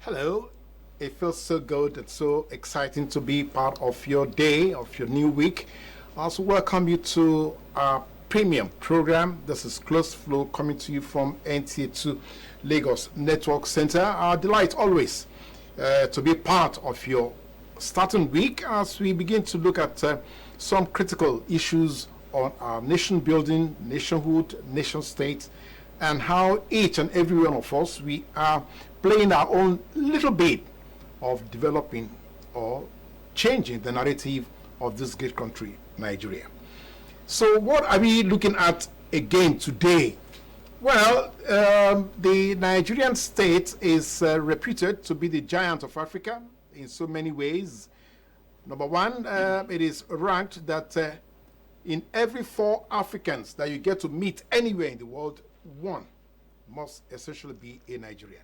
Hello. It feels so good and so exciting to be part of your day, of your new week. I also welcome you to our premium program. This is Close Flow coming to you from NTA2 Lagos Network Center. Our delight always to be part of your starting week as we begin to look at some critical issues on our nation building, nationhood, nation state, and how each and every one of us, we are playing our own little bit of developing or changing the narrative of this great country, Nigeria. So what are we looking at again today? Well, the Nigerian state is reputed to be the giant of Africa in so many ways. Number one, it is ranked that in every 4 Africans that you get to meet anywhere in the world, one must essentially be a Nigerian.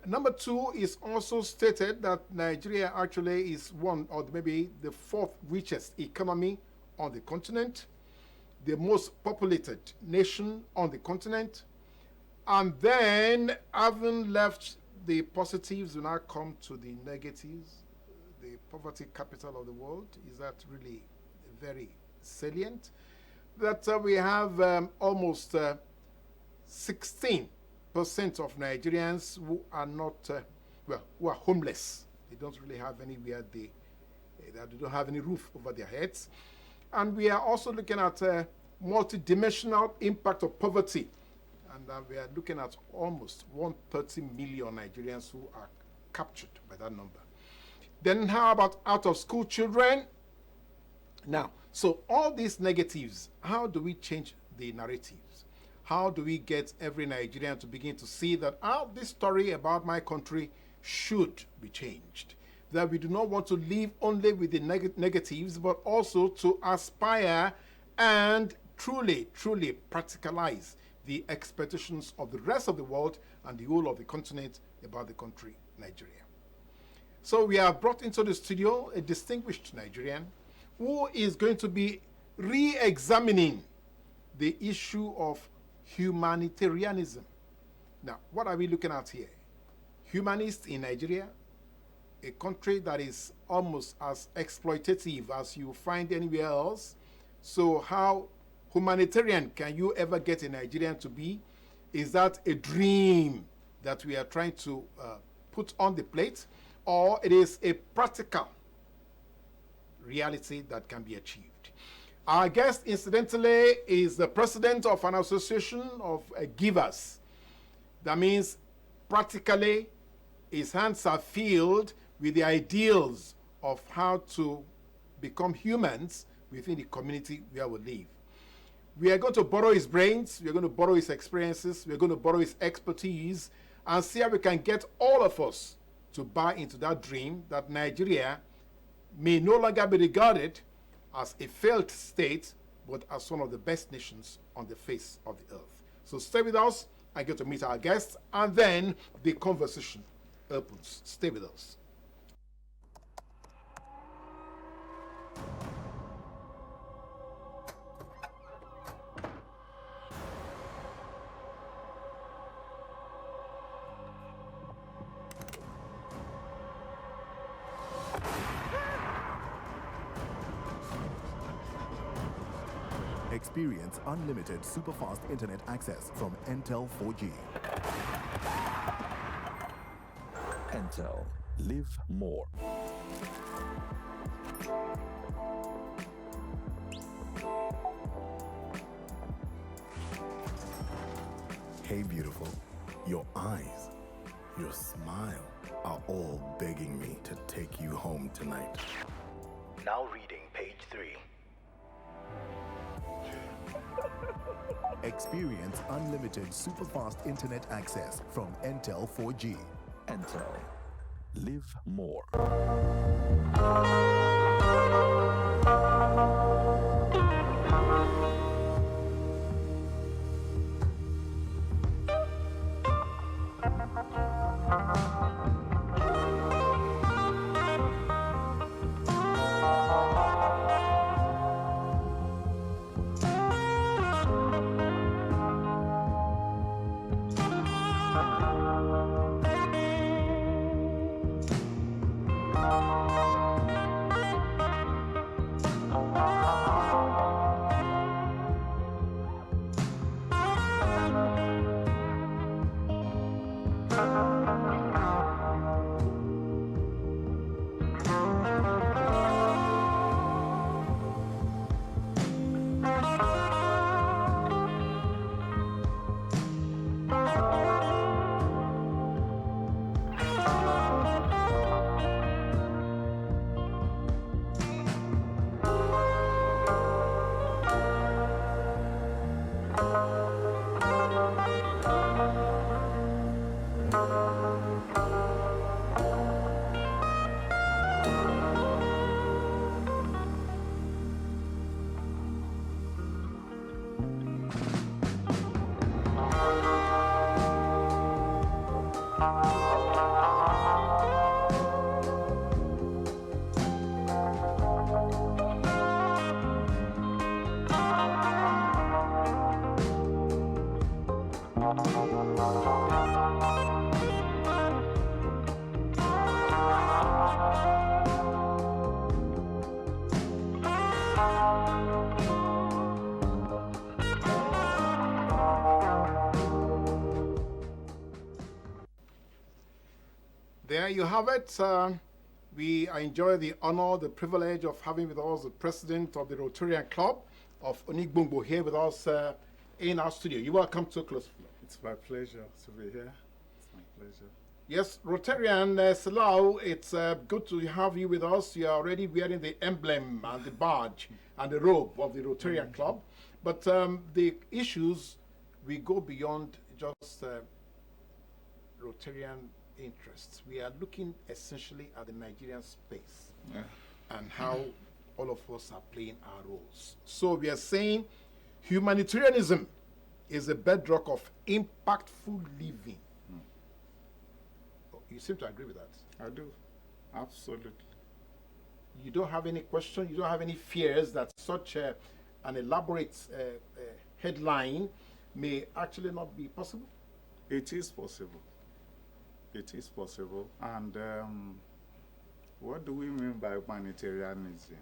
Number 2 is also stated that Nigeria actually is one, or maybe the 4th richest economy on the continent, the most populated nation on the continent, and then having left the positives, we now come to the negatives. The poverty capital of the world, is that really very salient? That we have almost 16% of Nigerians who are not, who are homeless. They don't really have anywhere, they don't have any roof over their heads. And we are also looking at multidimensional impact of poverty. And we are looking at almost 130 million Nigerians who are captured by that number. Then how about out of school children? Now, so all these negatives, how do we change the narratives? How do we get every Nigerian to begin to see that this story about my country should be changed? That we do not want to live only with the negatives, but also to aspire and truly practicalize the expectations of the rest of the world and the whole of the continent about the country, Nigeria. So we have brought into the studio a distinguished Nigerian who is going to be re-examining the issue of humanitarianism. Now, what are we looking at here? Humanists in Nigeria, a country that is almost as exploitative as you find anywhere else. So how humanitarian can you ever get a Nigerian to be? Is that a dream that we are trying to put on the plate? Or it is a practical reality that can be achieved? Our guest, incidentally, is the president of an association of givers. That means, practically, his hands are filled with the ideals of how to become humans within the community where we live. We are going to borrow his brains, we are going to borrow his experiences, we are going to borrow his expertise, and see how we can get all of us to buy into that dream that Nigeria may no longer be regarded as a failed state, but as one of the best nations on the face of the earth. So stay with us and get to meet our guests, and then the conversation opens. Stay with us. Experience unlimited super-fast internet access from Entel 4G. Entel. Live more. Hey, beautiful. Your eyes, your smile are all begging me to take you home tonight. Now reading page 3. Experience unlimited super-fast internet access from Entel 4G. Entel. Live more. There you have it. We enjoy the honor, the privilege of having with us the president of the Rotarian Club of ONIGBOGBO here with us in our studio. You're welcome to Close Floor. It's my pleasure to be here. It's my pleasure. Yes, Rotarian Salau, it's good to have you with us. You are already wearing the emblem and the badge and the robe of the Rotarian Club. But the issues, we go beyond just Rotarian interests. We are looking essentially at the Nigerian space and how all of us are playing our roles. So we are saying humanitarianism is the bedrock of impactful living. You seem to agree with that. I do. Absolutely. You don't have any question, you don't have any fears that such an elaborate headline may actually not be possible? It is possible. It is possible. And what do we mean by humanitarianism?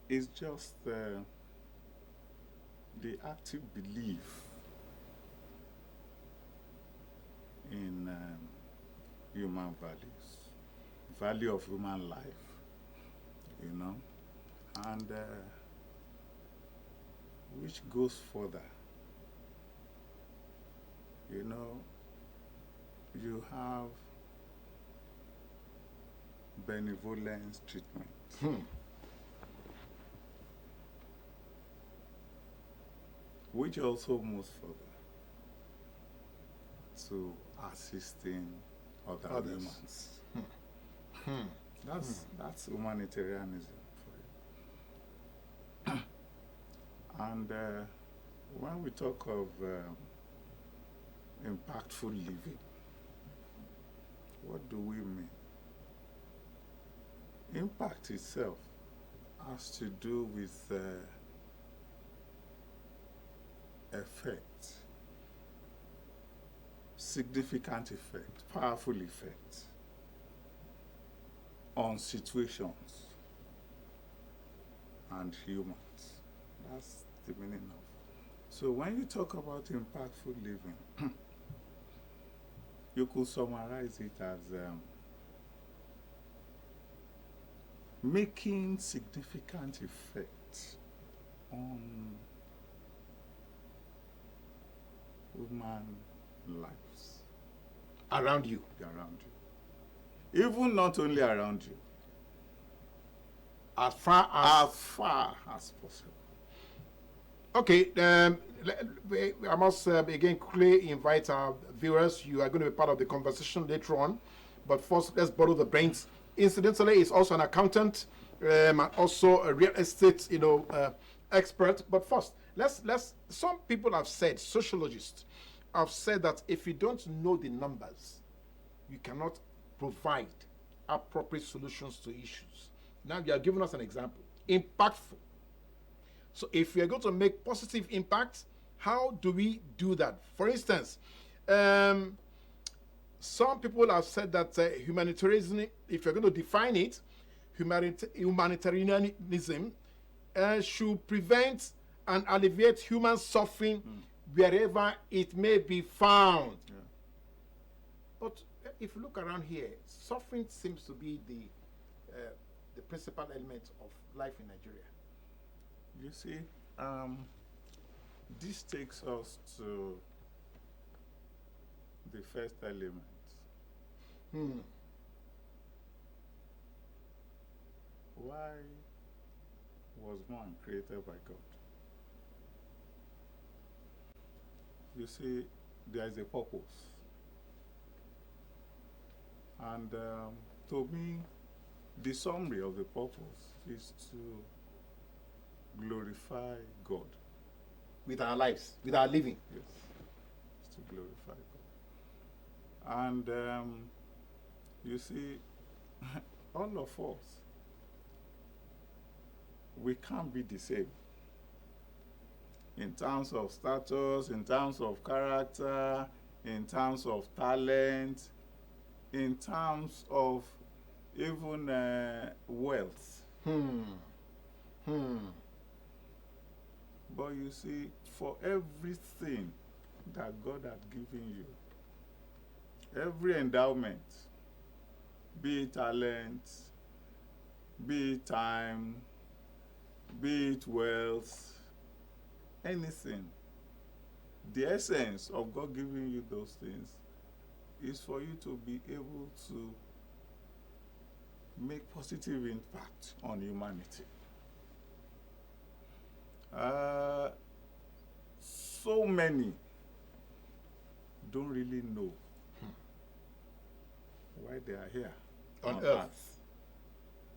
It's just the active belief in human values, value of human life, you know, and which goes further. You know, you have benevolence treatment. Which also moves further to assisting other humans. That's humanitarianism for you. And when we talk of impactful living, what do we mean? Impact itself has to do with effect, significant effect, powerful effect on situations and humans. That's the meaning of. So when you talk about impactful living, you could summarize it as making significant effect on human lives. Around you. Around you. Even not only around you. As far as possible. Okay, I must again quickly invite our viewers. You are going to be part of the conversation later on. But first, let's borrow the brains. Incidentally, he's also an accountant and also a real estate, expert. But first, let's. Some people have said, sociologists have said that if you don't know the numbers, you cannot provide appropriate solutions to issues. Now you are giving us an example. Impactful. So if we are going to make positive impact, How do we do that? For instance, some people have said that humanitarianism, if you're going to define it, humanitarianism should prevent and alleviate human suffering wherever it may be found. Yeah. But if you look around here, suffering seems to be the principal element of life in Nigeria. You see, this takes us to the first element. Why was man created by God? You see, there is a purpose. And to me, the summary of the purpose is to glorify God. With our lives, with our living. Yes, it's to glorify God. And you see, all of us, we can't be the same in terms of status, in terms of character, in terms of talent, in terms of even wealth. But you see, for everything that God had given you, every endowment, be it talent, be it time, be it wealth, anything, the essence of God giving you those things is for you to be able to make positive impact on humanity. So many don't really know why they are here On earth.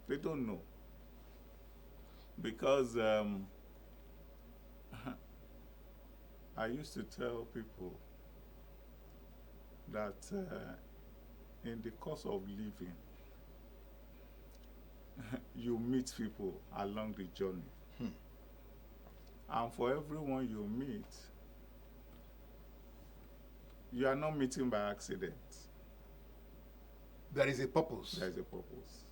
They don't know. Because I used to tell people that in the course of living, you meet people along the journey. And for everyone you meet, you are not meeting by accident. There is a purpose. There is a purpose.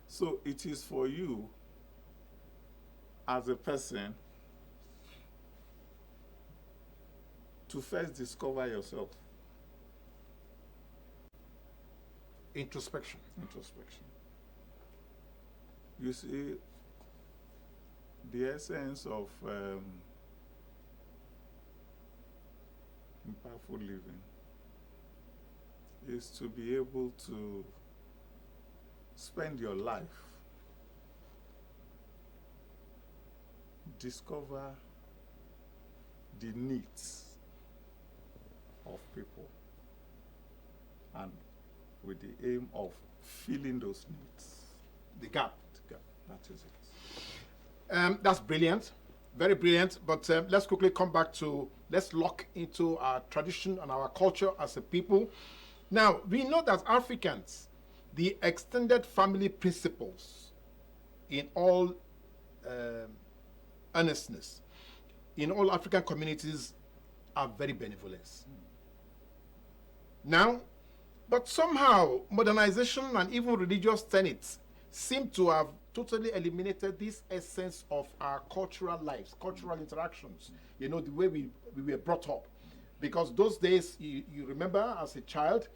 So it is for you, as a person, to first discover yourself. Introspection. Introspection. You see, the essence of impactful living is to be able to spend your life, discover the needs of people, and with the aim of filling those needs. The gap. That is it. That's brilliant, very brilliant. But let's quickly come back to, let's lock into our tradition and our culture as a people. Now, we know that Africans, the extended family principles, in all earnestness, in all African communities, are very benevolent. Now, but somehow modernization and even religious tenets seem to have totally eliminated this essence of our cultural lives, cultural interactions, you know, the way we were brought up. Because those days, you remember as a child,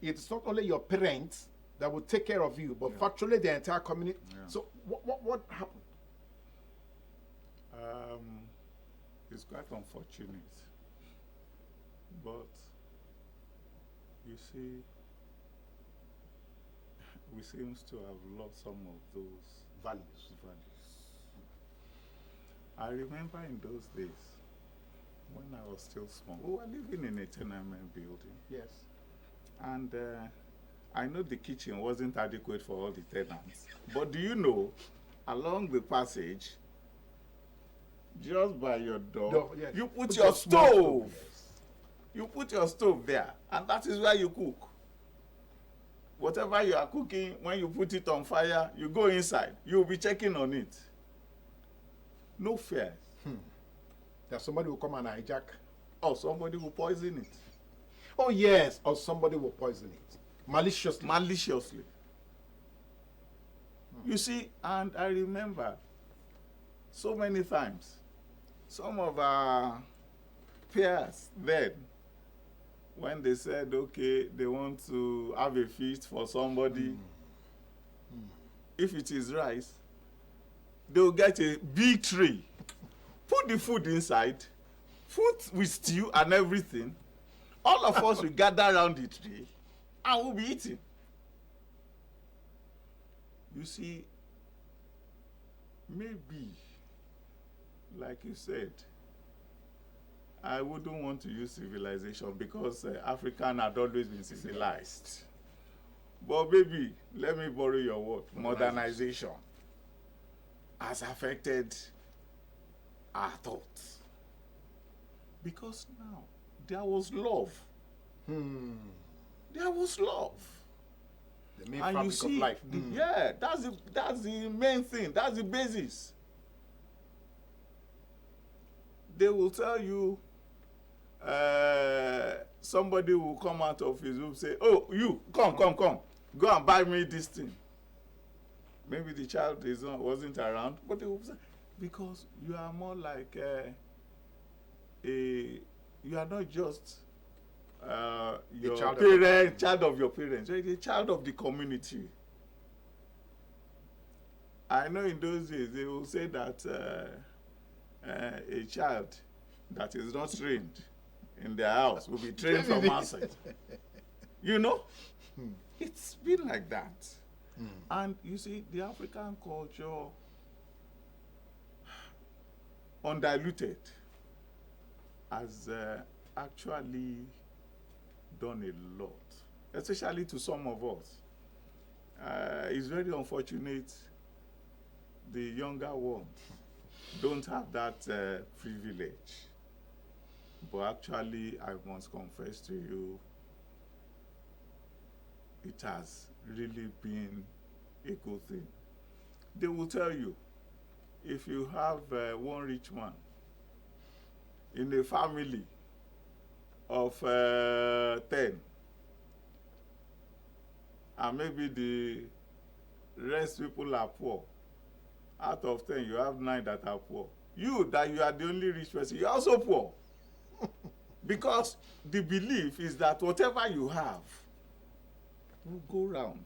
it's not only your parents that would take care of you, but factually the entire community. Yeah. So what happened? It's quite unfortunate. But you see, we seem to have lost some of those Values. I remember in those days, when I was still small, we were living in a tenement building. Yes. And I know the kitchen wasn't adequate for all the tenants. But do you know, along the passage, just by your door, yes. you put Put your your small stove. stove, yes. You put your stove there, and that is where you cook. Whatever you are cooking, when you put it on fire, you go inside. You'll be checking on it. No fear. That somebody will come and hijack. or somebody will poison it Oh yes, or somebody will poison it maliciously. maliciously. You see, and I remember so many times some of our peers then, when they said, okay, they want to have a feast for somebody, if it is rice, they will get a big tray, put the food inside, food with stew and everything. All of us will gather around the tree and we'll be eating. You see, maybe, like you said, I wouldn't want to use civilization because African had always been civilized. But maybe, let me borrow your word, modernization has affected our thoughts. Because now, there was love. There was love. The main And fabric you see, of life. yeah, that's the main thing. That's the basis. They will tell you, somebody will come out of his room, say, oh, you, come, go and buy me this thing. Maybe the child wasn't around, but they will say, because you are more like you are not just your child of your parents, you're a child of the community. I know in those days they will say that a child that is not trained in their house will be trained from outside. You know, it's been like that. And you see, the African culture, undiluted, has actually done a lot, especially to some of us. It's very unfortunate the younger ones don't have that privilege. But actually, I must confess to you, it has really been a good thing. They will tell you, if you have one rich man in a family of 10, and maybe the rest people are poor, out of 10 you have 9 that are poor. You are the only rich person, you're also poor. Because the belief is that whatever you have will go round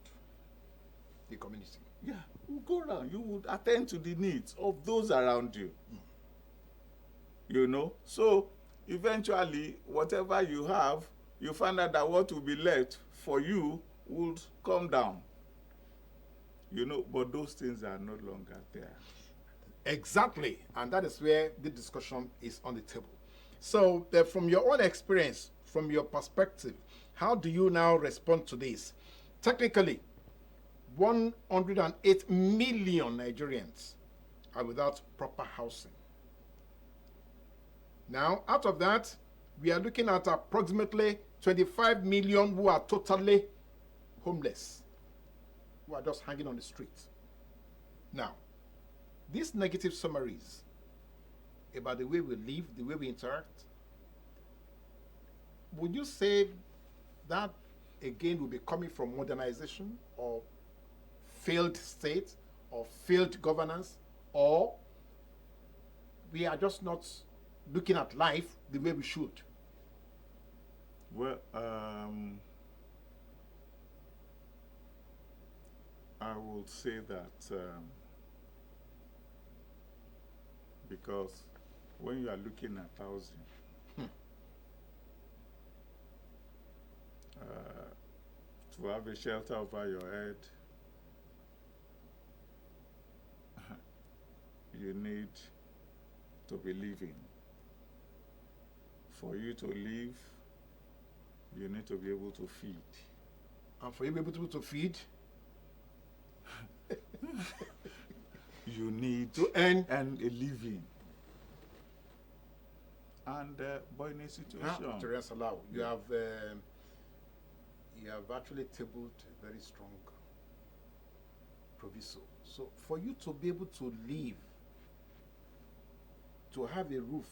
the community. Yeah, will go round. You would attend to the needs of those around you. You know, so eventually whatever you have, you find out that what will be left for you would come down. You know, but those things are no longer there. Exactly, and that is where the discussion is on the table. So, from your own experience, from your perspective, how do you now respond to this? Technically, 108 million Nigerians are without proper housing. Now, out of that, we are looking at approximately 25 million who are totally homeless, who are just hanging on the street. Now, these negative summaries about the way we live, the way we interact, would you say that again will be coming from modernization or failed state or failed governance, or we are just not looking at life the way we should? Well, I would say that because when you are looking at housing, to have a shelter over your head, you need to be living. For you to live, you need to be able to feed. And for you to be able to feed, you need to earn a living. And but in a situation, Rotarian Salau, you have actually tabled a very strong proviso. So for you to be able to live, to have a roof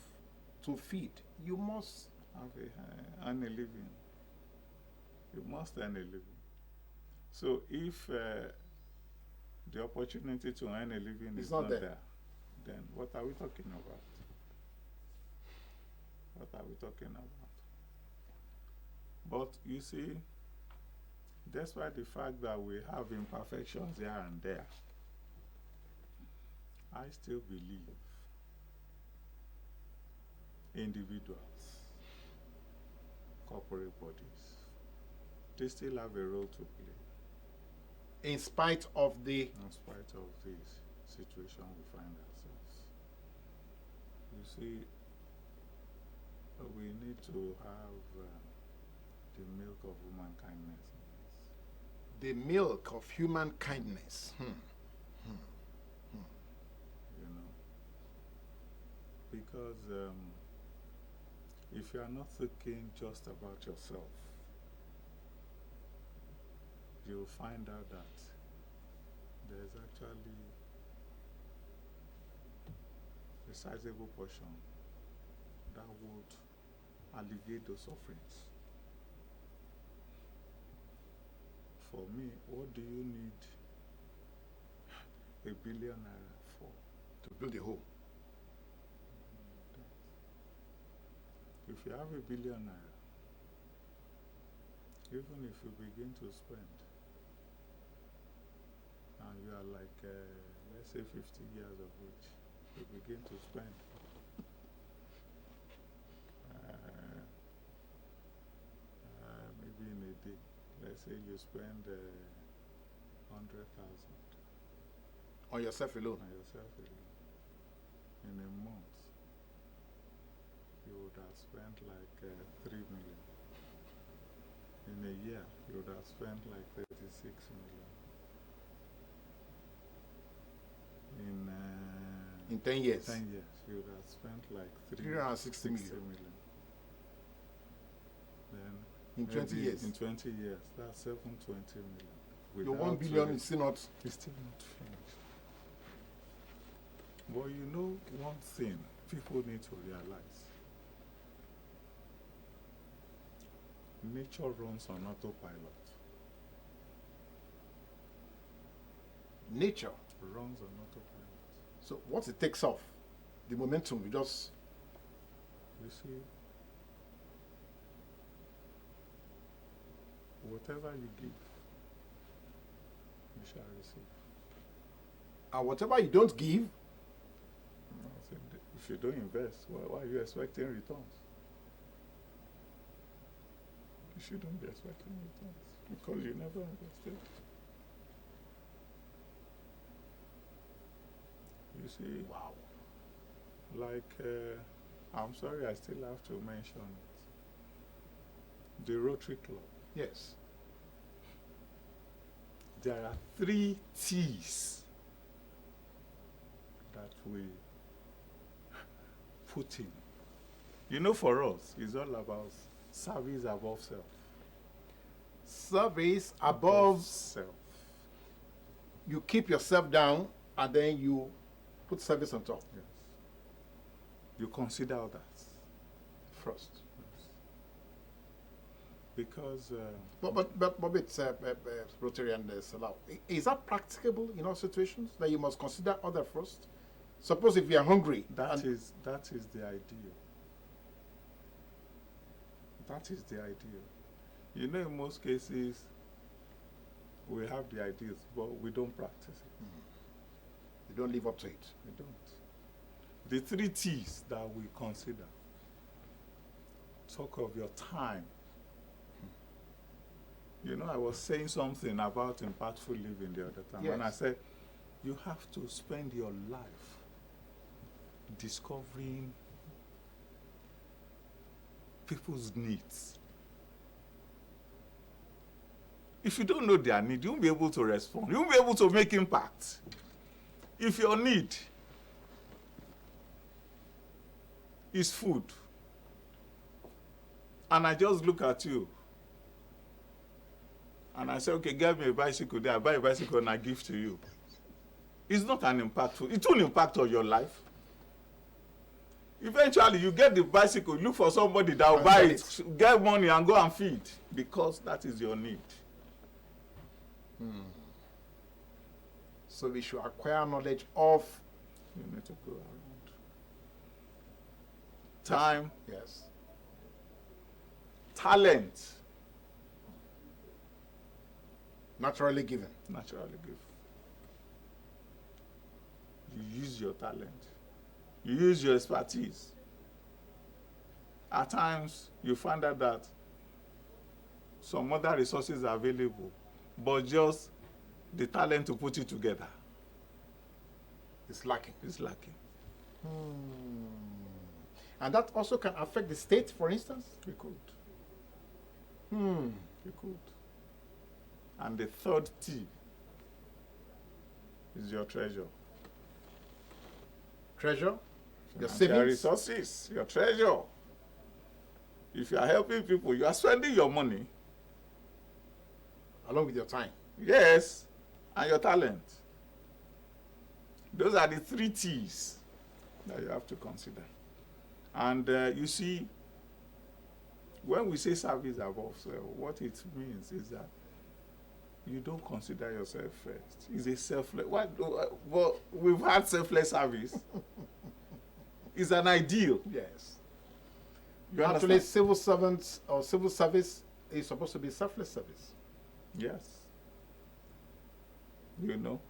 to feed, you must earn a living. You must earn a living. So if the opportunity to earn a living is not there, then what are we talking about? What are we talking about? But you see, despite the fact that we have imperfections here and there, I still believe individuals, corporate bodies, they still have a role to play. In spite of the situation we find ourselves. You see, we need to have the milk of human kindness. The milk of human kindness. You know, because if you are not thinking just about yourself, you'll find out that there's actually a sizable portion that would alleviate those sufferings. For me, what do you need $1 billion for? To build a home. If you have $1 billion, even if you begin to spend, and you are like, let's say 50 years of age, you begin to spend. Maybe in a day, let's say you spend 100,000 on yourself alone. In a month, you would have spent like 3 million. In a year, you would have spent like 36 million. In 10 years. 10 years, you would have spent like 360 million. Then in 20 years. In 20 years, that's 720 million. Your 1 billion is still not. It's still not finished. But you know one thing people need to realize. Nature runs on autopilot. Nature runs on autopilot. So once it takes off, the momentum, you see, whatever you give, you shall receive. And whatever you don't give, if you don't invest, why are you expecting returns? You shouldn't be expecting returns because you never invested. You see, wow. Like, I'm sorry, I still have to mention it. The Rotary Club. Yes. There are 3 T's that we put in. You know, for us, it's all about service above self. Service above self. You keep yourself down and then you put service on top. Yes. You consider that first. Yes. Because. But it's Rotarian Salau. Is that practicable in all situations that you must consider other first? Suppose if you are hungry. That is the ideal. That is the ideal. You know, in most cases, we have the ideas, but we don't practice it. You don't live up to it. We don't. The 3 T's that we consider. Talk of your time. You know, I was saying something about impactful living the other time. Yes. And I said, you have to spend your life discovering people's needs. If you don't know their need, you won't be able to respond. You won't be able to make impact. If your need is food, and I just look at you, and I say, okay, get me a bicycle there, I buy a bicycle and I give to you. It's not an impactful, it won't impact on your life. Eventually, you get the bicycle, look for somebody that will buy it, get money and go and feed, because that is your need. So we should acquire knowledge of... You need to go around. Time. Yes. Talent. Naturally given. Naturally given. You use your talent. You use your expertise. At times, you find out that some other resources are available, but just the talent to put it together It's lacking. is lacking. And that also can affect the state, for instance? You could. Hmm. You could. And the third T is your treasure. Treasure? Your Financial savings? resources, your treasure. If you are helping people, you are spending your money. Along with your time. Yes, and your talent. Those are the 3 T's that you have to consider. And you see, when we say service above, so what it means is that you don't consider yourself first. It's a selfless. Well, we've had selfless service. It's an ideal. Yes. You Actually, understand? civil servants or civil service is supposed to be selfless service. Yes. You know.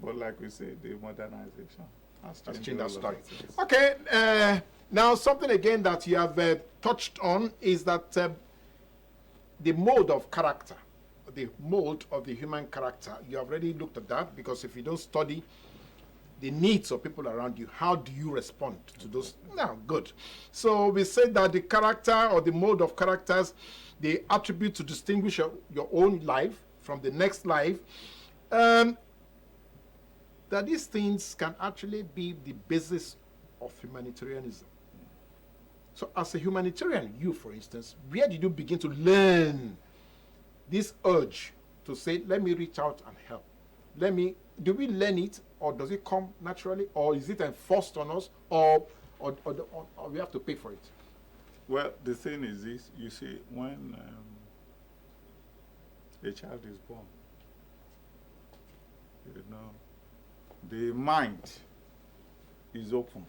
But like we say, the modernization has Let's changed change all that of story. it. Okay, now something again that you have touched on is that the mold of character, the mold of the human character, you have already looked at that, because if you don't study the needs of people around you, how do you respond to those? Now, good. So we said that the character or the mold of characters, the attribute to distinguish your own life from the next life, that these things can actually be the basis of humanitarianism. So as a humanitarian, you, for instance, where did you begin to learn this urge to say, let me reach out and help? Do we learn it, or does it come naturally, or is it enforced on us, or we have to pay for it? Well, the thing is this, you see, when a child is born, you know, the mind is open.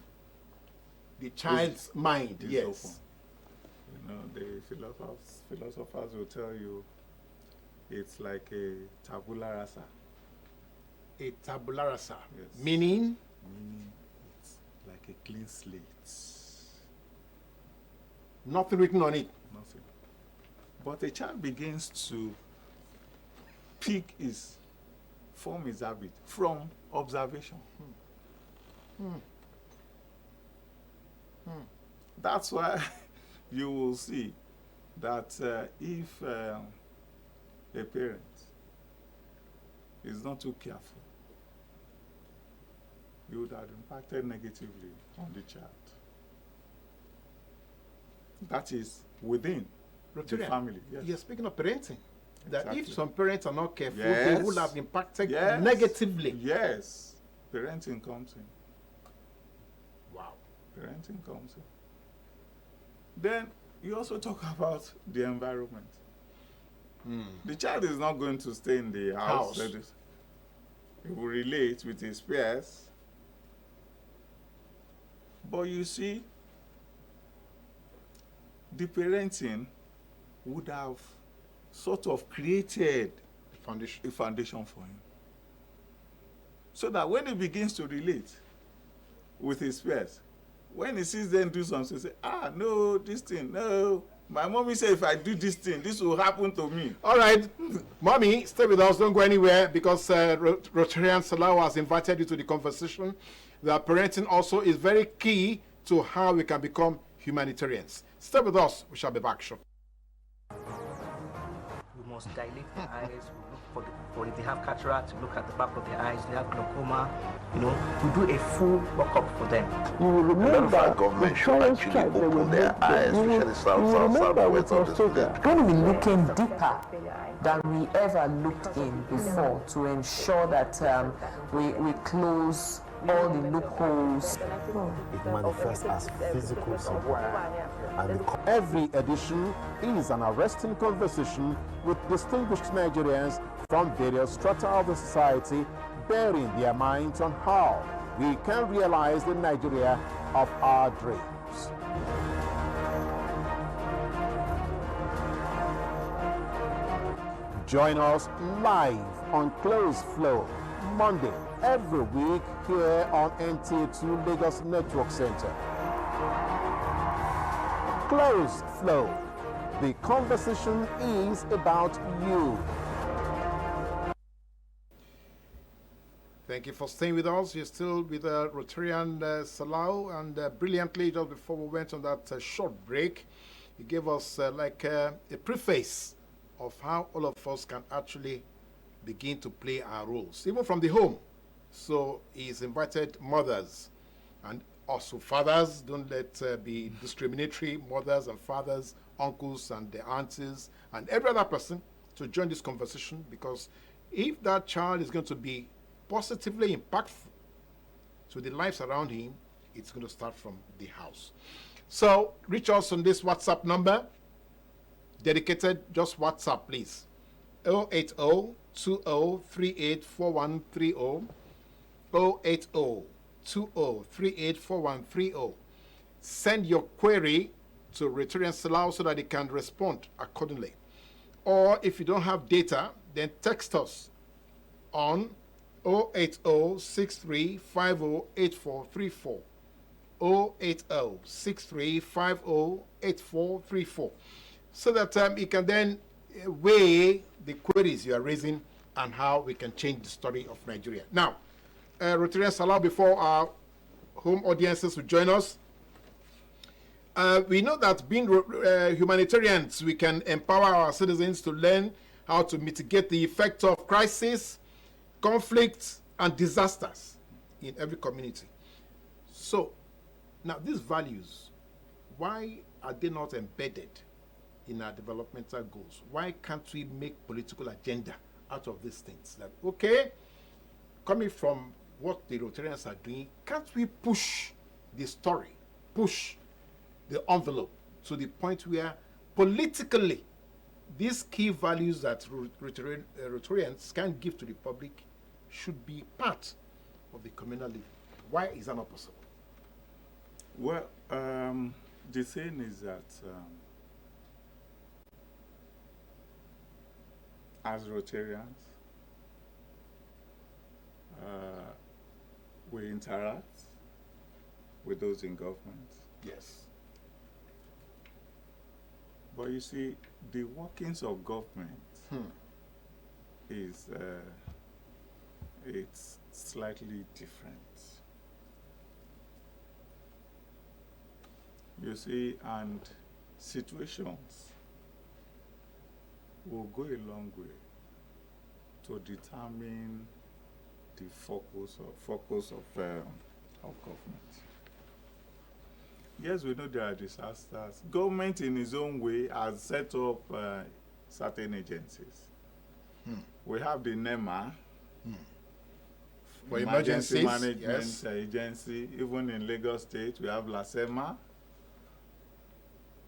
The child's mind, Is yes. open. You know, the philosophers will tell you it's like a tabula rasa. A tabula rasa, Yes. meaning Meaning it's like a clean slate. nothing written on it. Nothing. But a child begins to form his habit from observation. That's why you will see that if a parent is not too careful, you would have impacted negatively on the child. That is within the Rotarian, family. Yes. you're speaking of parenting. That if Exactly. some parents are not careful, Yes. they will have impacted Yes. negatively. Yes. Parenting comes in. Wow. Parenting comes in. Then you also talk about the environment. The child is not going to stay in the house. House. He will relate with his peers. But you see, the parenting would have sort of created Foundation. a foundation for him. So that when he begins to relate with his peers, when he sees them do something, he say, no, this thing, no. My mommy said if I do this thing, this will happen to me. All right, Mommy, stay with us. Don't go anywhere, because Rotarian Salau has invited you to the conversation. That parenting also is very key to how we can become humanitarians. Stay with us. We shall be back shortly. We must dilate their eyes. We look for if they have cataract, look at the back of their eyes. They have glaucoma. You know, we do a full workup for them. You will remember Our government should actually open their eyes, especially southwest of the state. Going to be looking deeper than we ever looked in before to ensure that we close all the loopholes. It manifests as physical symptoms. And every edition is an arresting conversation with distinguished Nigerians from various strata of the society, bearing their minds on how we can realize the Nigeria of our dreams. Join us live on Close Flow, Monday every week here on NTA2 Lagos Network Center. Close Flow. The conversation is about you. Thank you for staying with us. You're still with Rotarian Salau, and brilliantly, just before we went on that short break, he gave us like a preface of how all of us can actually begin to play our roles, even from the home. So he's invited mothers and also fathers. Don't let be discriminatory, mothers and fathers, uncles and the aunties, and every other person to join this conversation, because if that child is going to be positively impactful to the lives around him, it's going to start from the house. So reach us on this WhatsApp number, dedicated just WhatsApp, please. 080-2038-4130, 080-2038-4130. Send your query to Rotarian Salau so that they can respond accordingly. Or if you don't have data, then text us on 080-6350-8434, 080-6350-8434, so that you can then weigh the queries you are raising and how we can change the story of Nigeria. Now, Rotarian Salau, before our home audiences will join us, we know that being humanitarians, we can empower our citizens to learn how to mitigate the effects of crisis, conflicts, and disasters in every community. So, now these values, why are they not embedded in our developmental goals? Why can't we make political agenda out of these things? That, okay, coming from what the Rotarians are doing, can't we push the story, push the envelope to the point where politically these key values that Rotarians can give to the public should be part of the communal living? Why is that not possible? Well, the thing is that as Rotarians, we interact with those in government. Yes. But you see, the workings of government is it's slightly different. You see, and situations will go a long way to determine the focus of government. Yes, we know there are disasters. Government in its own way has set up certain agencies. We have the NEMA, for Emergency emergencies, Management yes. Agency. Even in Lagos State, we have LASEMA.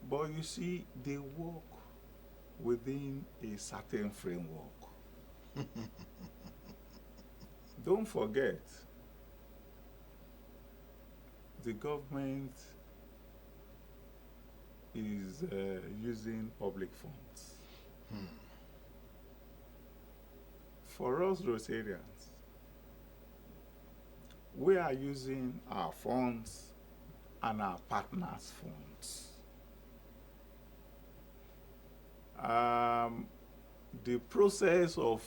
But you see, they work within a certain framework. Don't forget, the government is using public funds. For us Rotarians, we are using our funds and our partners' funds. The process of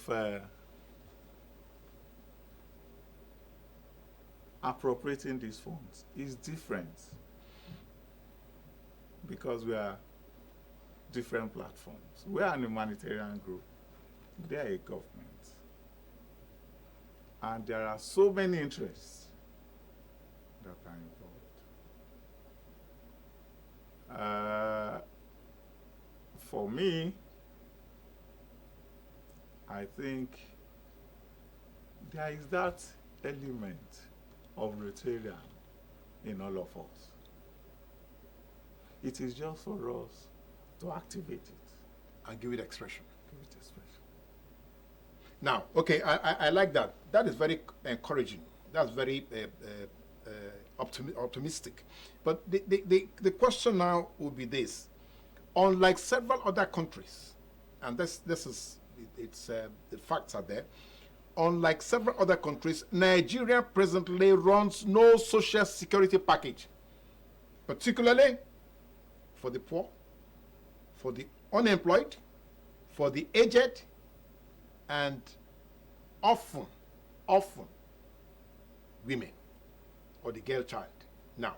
appropriating these funds is different because we are different platforms. We are an humanitarian group. They are a government. And there are so many interests that are involved. For me, I think there is that element of Rotarian in all of us. It is just for us to activate it. And give it expression. Give it expression. Now, okay, I like that. That is very encouraging. That's very optimistic. But the question now would be this. Unlike several other countries, and this is, the facts are there, unlike several other countries, Nigeria presently runs no social security package, particularly for the poor, for the unemployed, for the aged, and often women or the girl child. Now,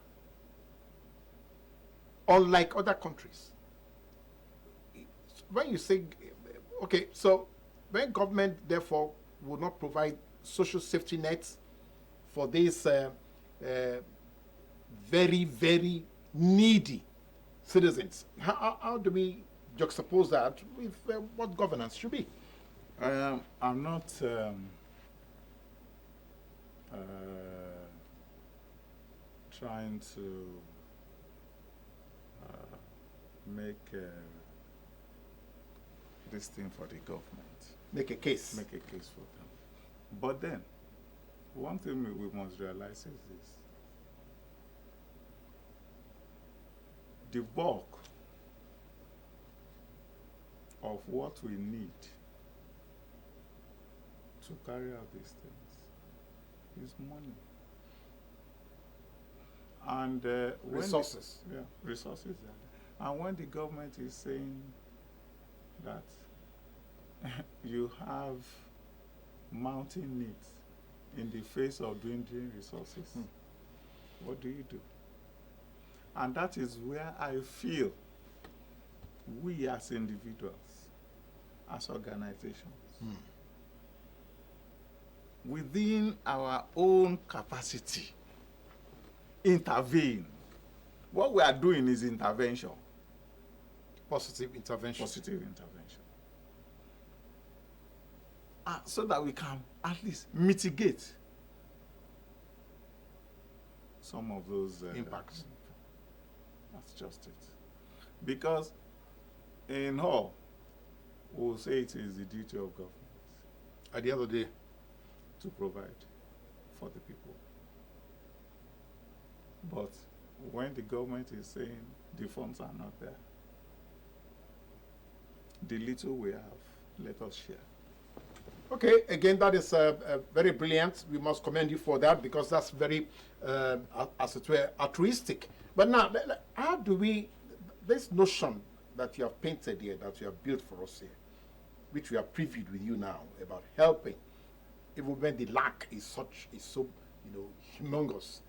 unlike other countries, when you say, okay, so when government therefore will not provide social safety nets for these very, very needy citizens, how do we juxtapose that with what governance should be? I'm not trying to make this thing for the government. Make a case. Make a case for them. But then, one thing we must realize is this. The bulk of what we need to carry out these things is money. And resources. Resources. And when the government is saying that you have mounting needs in the face of dwindling resources, what do you do? And that is where I feel we as individuals, as organizations, within our own capacity, intervene. What we are doing is intervention. Positive intervention. Positive intervention. So that we can at least mitigate some of those impacts. That's just it. Because in all, we'll say it is the duty of government. At the end of the day, to provide for the people. But when the government is saying the funds are not there, the little we have, let us share. Okay, again, that is very brilliant. We must commend you for that, because that's very, as it were, altruistic. But now, how do we, this notion that you have painted here, that you have built for us here, which we have previewed with you now, about helping, even when the lack is so, humongous,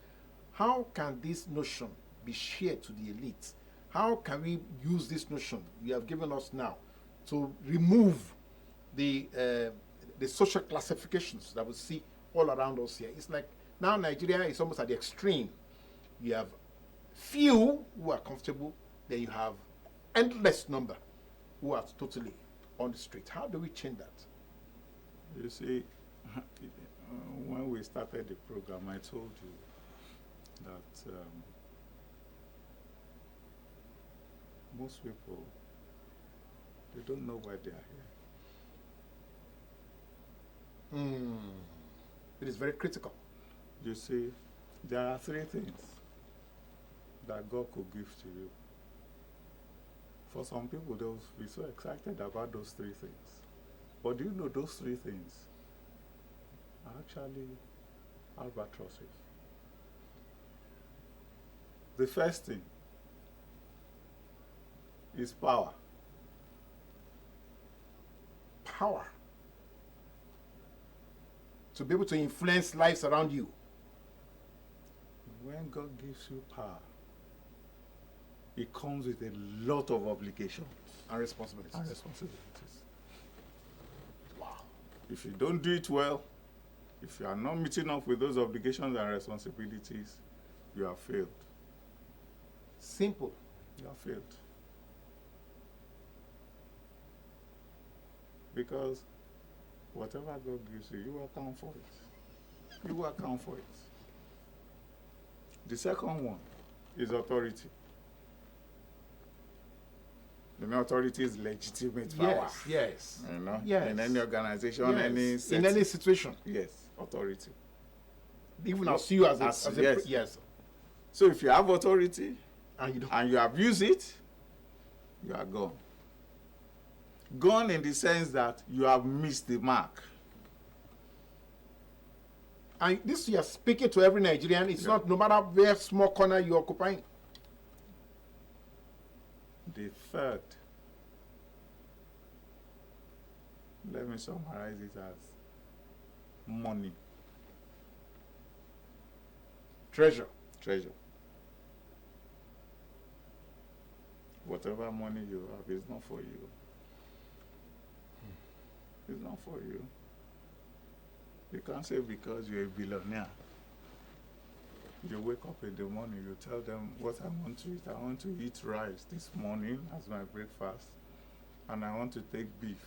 how can this notion be shared to the elite? How can we use this notion you have given us now to remove the social classifications that we see all around us here? It's like now Nigeria is almost at the extreme. You have few who are comfortable, then you have endless number who are totally on the street. How do we change that? You see, when we started the program, I told you that most people, they don't know why they are here. It is very critical. You see, there are three things that God could give to you. For some people, they'll be so excited about those three things. But do you know those three things are actually albatrosses? The first thing is power. Power. To be able to influence lives around you. When God gives you power, it comes with a lot of obligations and responsibilities. Wow. If you don't do it well, if you are not meeting up with those obligations and responsibilities, you have failed. Simple. You have failed. Because whatever God gives you, you will account for it. You will account for it. The second one is authority. You know, authority is legitimate power. Yes. You know, Yes. in any organization, Yes. any In setting. any situation. Yes, authority. Even as you as a yes. yes. So if you have authority And you don't. and you abuse it, you are gone. Gone in the sense that you have missed the mark. And this you are speaking to every Nigerian. It's not no matter where small corner you're occupying. The third, let me summarize it as money, Treasure. treasure. Whatever money you have is not for you. It's not for you. You can't say because you're a billionaire. You wake up in the morning, you tell them what I want to eat. I want to eat rice this morning as my breakfast, and I want to take beef.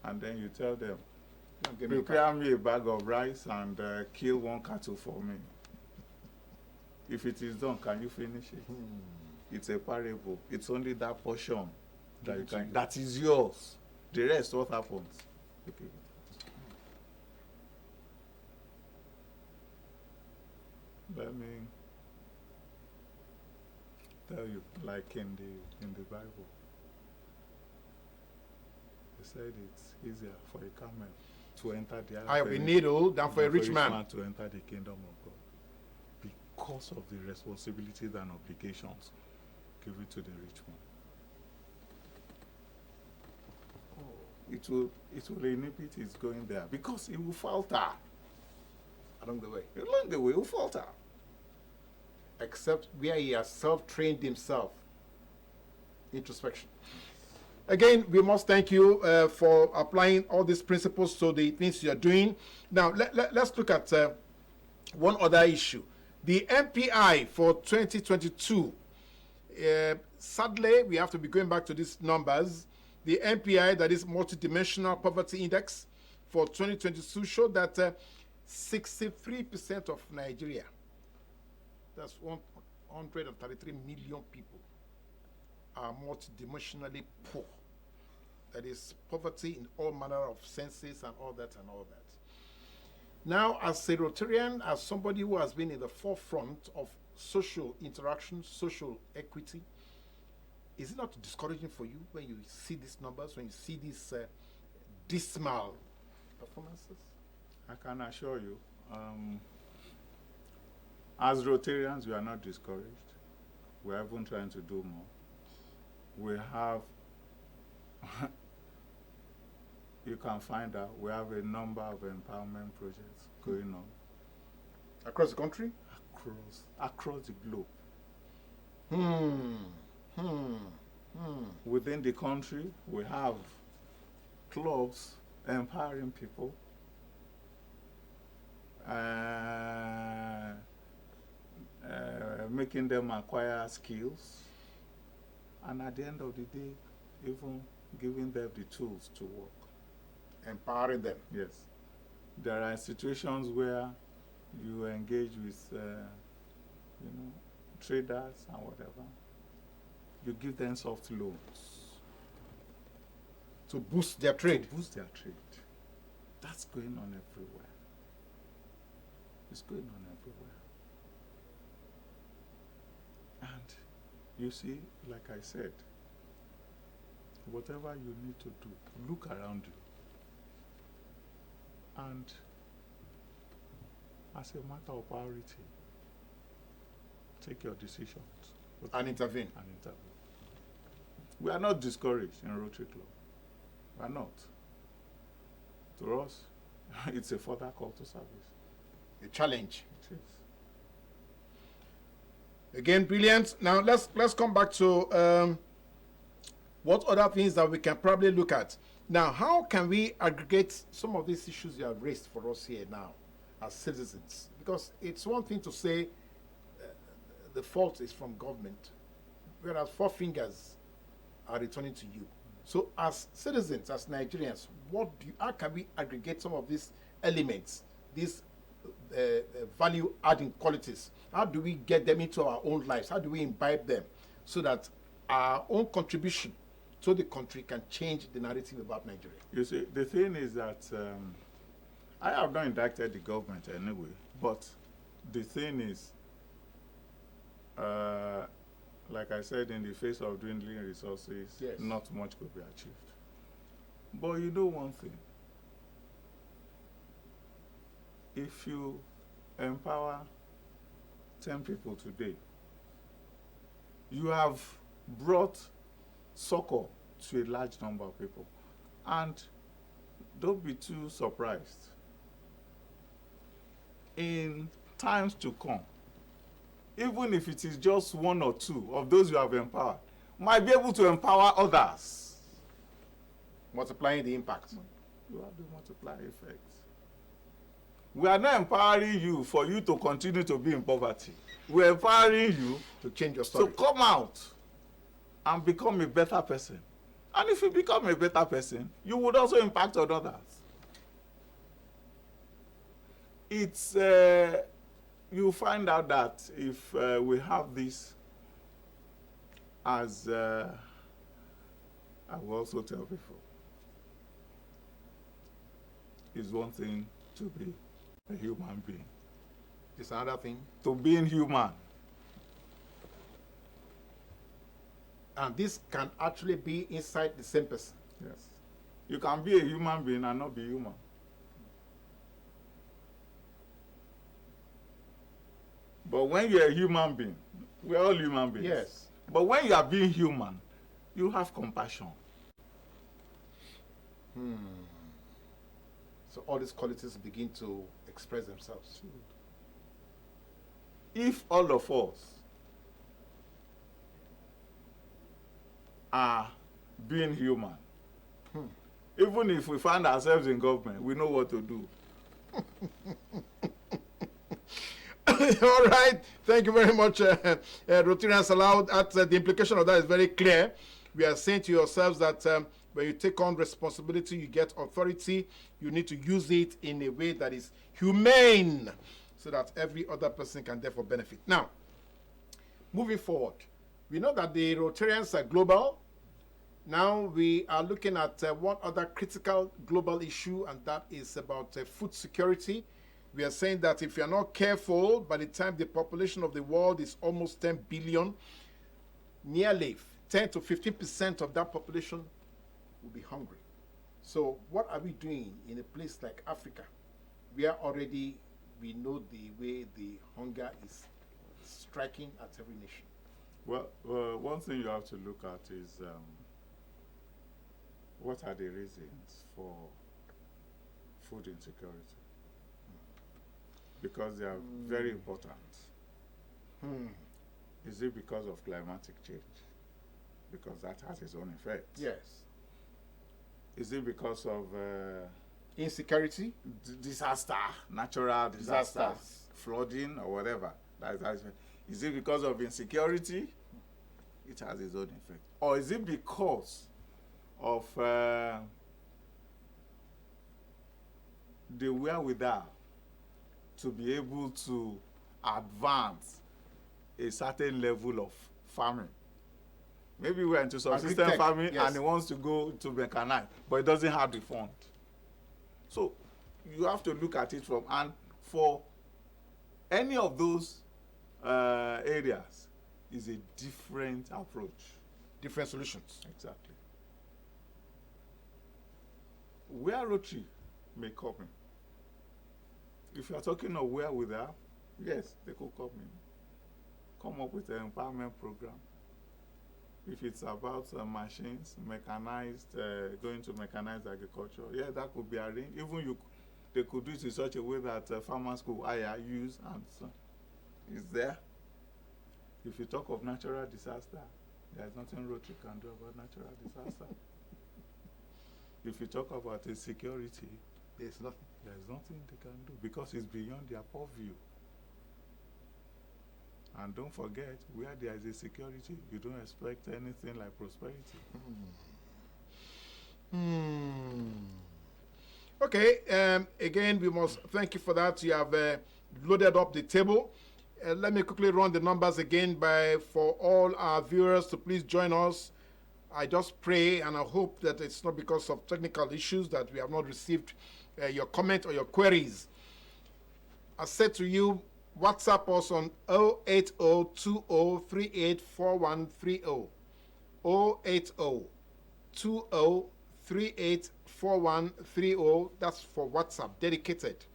And then you tell them, prepare me a bag of rice and kill one cattle for me. If it is done, can you finish it? It's a parable. It's only that portion that you can. That is yours. The rest, what happens? Okay. Let me tell you, like in the Bible, they said it's easier for a camel to enter the I have a needle than for a rich man. to enter the kingdom of God, because of the responsibilities and obligations given to the rich man. It will inhibit his going there because he will falter Along the way. along the way. He will falter. Except where he has self-trained himself. Introspection. Again, we must thank you for applying all these principles to the things you are doing. Now, let's look at one other issue. The MPI for 2022. Sadly, we have to be going back to these numbers. The MPI, that is Multidimensional Poverty Index, for 2022 showed that 63% of Nigeria, that's 133 million people, are multidimensionally poor. That is poverty in all manner of senses and all that and all that. Now, as a Rotarian, as somebody who has been in the forefront of social interaction, social equity, is it not discouraging for you when you see these numbers, when you see these dismal performances? I can assure you, as Rotarians, we are not discouraged. We are even trying to do more. We have, you can find out, we have a number of empowerment projects going on. Across the country? Across the globe. Within the country, we have clubs empowering people, making them acquire skills, and at the end of the day, even giving them the tools to work. Empowering them. Yes. There are situations where you engage with, traders and whatever. You give them soft loans. To boost their trade. To boost their trade. That's going on everywhere. It's going on everywhere. And you see, like I said, whatever you need to do, look around you. And as a matter of priority, take your decisions. And intervene. And intervene. We are not discouraged in Rotary Club. We are not. To us, it's a further call to service. A challenge. It is. Again, brilliant. Now let's come back to what other things that we can probably look at. Now, how can we aggregate some of these issues you have raised for us here now as citizens? Because it's one thing to say the fault is from government, whereas four fingers are returning to you. So as citizens, as Nigerians, how can we aggregate some of these elements, these value-adding qualities? How do we get them into our own lives? How do we imbibe them so that our own contribution to the country can change the narrative about Nigeria? You see, the thing is that I have not indicted the government anyway, but the thing is, like I said, in the face of dwindling resources, yes, not much could be achieved. But you know one thing, if you empower 10 people today, you have brought succor to a large number of people. And don't be too surprised. In times to come, even if it is just one or two of those you have empowered, might be able to empower others. Multiplying the impact. You have the multiplier effect. We are not empowering you for you to continue to be in poverty. We are empowering you to change your story, to come out and become a better person. And if you become a better person, you would also impact on others. It's you find out that if we have this as I will also tell people, it's one thing to be a human being. It's another thing to being human. And this can actually be inside the same person. Yes. You can be a human being and not be human. But when you're a human being, we're all human beings. Yes. But when you are being human, you have compassion. So all these qualities begin to express themselves. If all of us are being human, even if we find ourselves in government, we know what to do. All right. Thank you very much, Rotarian Salau. The implication of that is very clear. We are saying to yourselves that when you take on responsibility, you get authority, you need to use it in a way that is humane so that every other person can therefore benefit. Now, moving forward, we know that the Rotarians are global. Now we are looking at one other critical global issue, and that is about food security. We are saying that if you're not careful, by the time the population of the world is almost 10 billion, nearly 10 to 15% of that population will be hungry. So what are we doing in a place like Africa, where already we know the way the hunger is striking at every nation? Well, one thing you have to look at is what are the reasons for food insecurity? Because they are very important. Is it because of climatic change? Because that has its own effect. Yes. Is it because of insecurity? Disaster, natural disasters, flooding or whatever. Is it because of insecurity? It has its own effect. Or is it because of the wherewithal to be able to advance a certain level of farming? Maybe we're into subsistence farming, yes, and he wants to go to mechanized, but he doesn't have the fund. So you have to look at it from, and for any of those areas is a different approach. Different solutions. Exactly. Where Rotary may come in. If you are talking of wherewithal, yes, they could come in. Come up with an empowerment program. If it's about machines, mechanized, going to mechanized agriculture, yeah, that could be arranged. Even they could do it in such a way that farmers could hire, use, and so it's there. If you talk of natural disaster, there's nothing Rotary can do about natural disaster. If you talk about insecurity, there's nothing they can do because it's beyond their purview. And don't forget, where there is insecurity, you don't expect anything like prosperity. Okay, again, we must thank you for that. You have loaded up the table. Let me quickly run the numbers again for all our viewers to please join us. I just pray and I hope that it's not because of technical issues that we have not received your comment or your queries. I said to you, WhatsApp us on 08020384130. 08020384130. That's for WhatsApp, dedicated.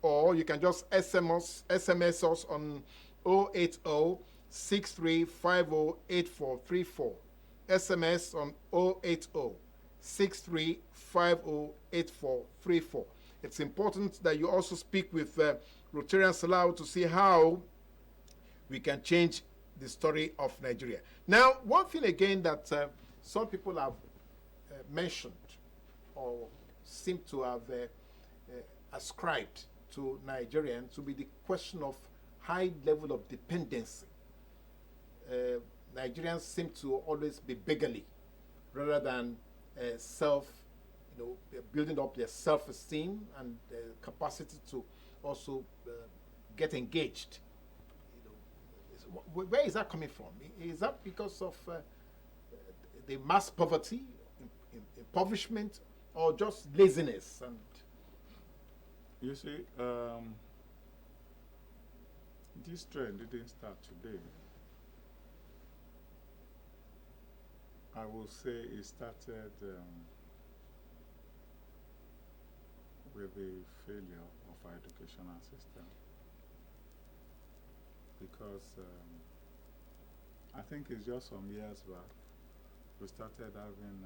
Or you can just SMS us on 08063508434. SMS on 08063508434. It's important that you also speak with Rotarian Salau to see how we can change the story of Nigeria. Now, one thing again that some people have mentioned or seem to have ascribed to Nigerians to be the question of high level of dependency. Nigerians seem to always be beggarly rather than building up their self-esteem and capacity to also get engaged. Where is that coming from? Is that because of the mass poverty, impoverishment, or just laziness? And you see, this trend didn't start today. I will say it started with the failure of our educational system, because I think it's just some years back we started having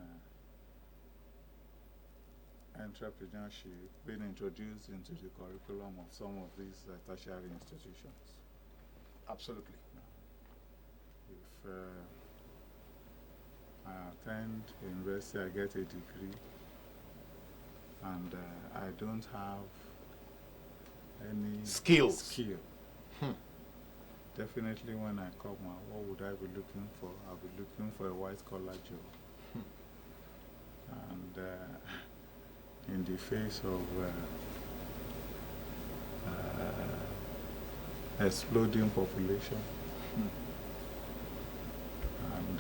entrepreneurship being introduced into the curriculum of some of these tertiary institutions. absolutely. If I attend university, I get a degree, and I don't have any Skills. Definitely when I come out, what would I be looking for? I'll be looking for a white-collar job. And in the face of exploding population and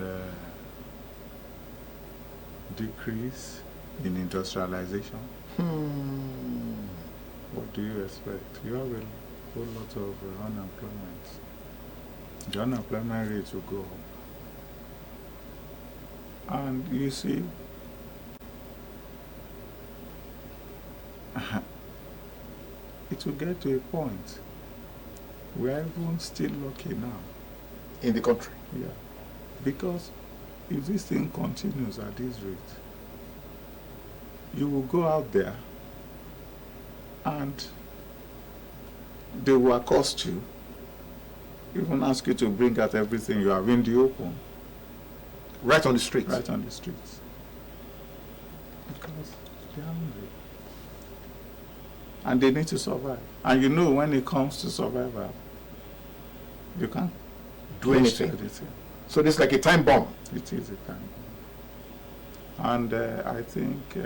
decrease in industrialization, what do you expect? You have a whole lot of unemployment. The unemployment rate will go up. And you see, it will get to a point where everyone's still lucky now. In the country. Yeah. Because if this thing continues at this rate, you will go out there and they will accost you, even ask you to bring out everything you have in the open. Right on the streets. Right on the streets. Because they're hungry. And they need to survive. And you know, when it comes to survival, you can't do anything. So this is like a time bomb. It is a time bomb. And I think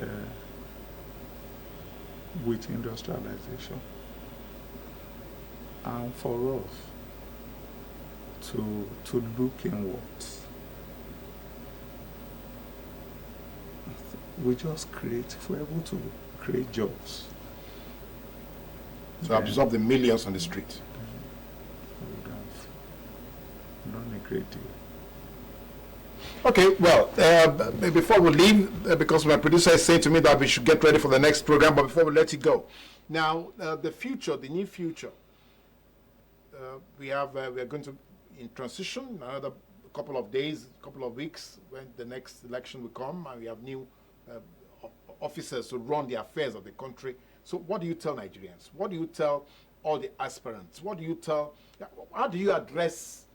with industrialization, and for us to look inwards, we just create, if we're able to create jobs. To absorb the millions on the street. We would have done a great deal. Okay, well, before we leave, because my producer is saying to me that we should get ready for the next program, but before we let you go, now the future, the near future, we are going to in transition another couple of days, couple of weeks when the next election will come, and we have new officers to run the affairs of the country. So what do you tell Nigerians? What do you tell all the aspirants? What do you tell, how do you address,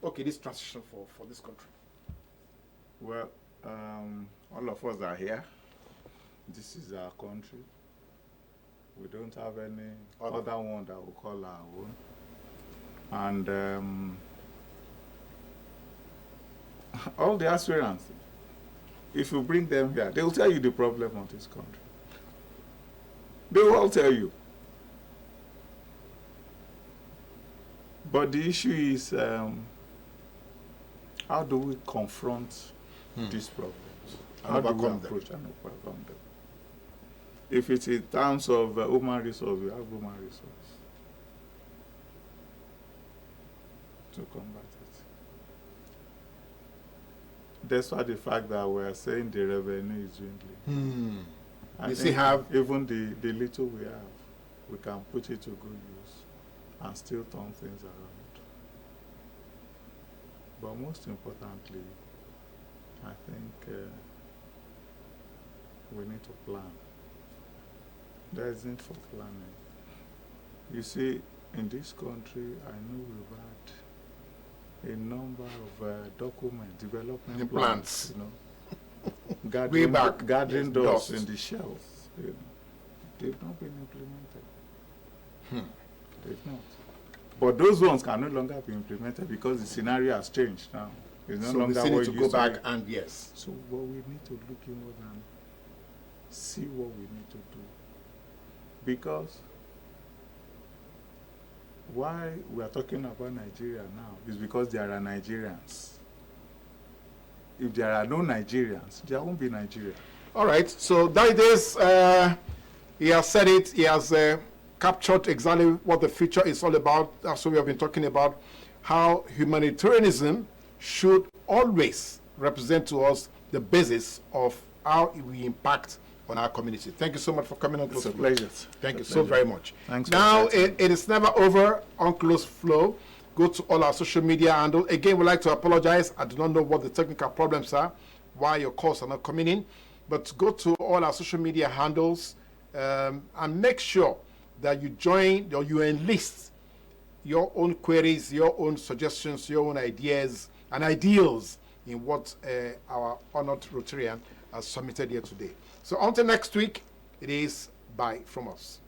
okay, this transition for this country? Well, all of us are here. This is our country. We don't have any other one that we call our own. And all the aspirants, if you bring them here, they will tell you the problem of this country. They will all tell you. But the issue is, how do we confront these problems? How do we approach and overcome them? If it's in terms of human resource, we have human resource to combat it. Despite the fact that we are saying the revenue is dwindling. I think even the little we have, we can put it to good use and still turn things around. But most importantly, I think we need to plan. There isn't for planning. You see, in this country, I know we've had a number of documents, development plans, you know, gathering dust in the shelves. You know. They've not been implemented. They've not. But those ones can no longer be implemented because the scenario has changed now. It's no longer we need to go back and yes. So what we need to look inward and see what we need to do. Because why we are talking about Nigeria now is because there are Nigerians. If there are no Nigerians, there won't be Nigeria. All right, so that is, he has said it, he has captured exactly what the future is all about. That's what we have been talking about, how humanitarianism should always represent to us the basis of how we impact on our community. Thank you so much for coming on. It's a pleasure. Thank you so very much. Thanks. Now, it is never over on Close Flow. Go to all our social media handles. Again, we'd like to apologize. I do not know what the technical problems are, why your calls are not coming in. But go to all our social media handles and make sure that you join or you enlist your own queries, your own suggestions, your own ideas and ideals in what our honored Rotarian has submitted here today. So until next week, it is bye from us.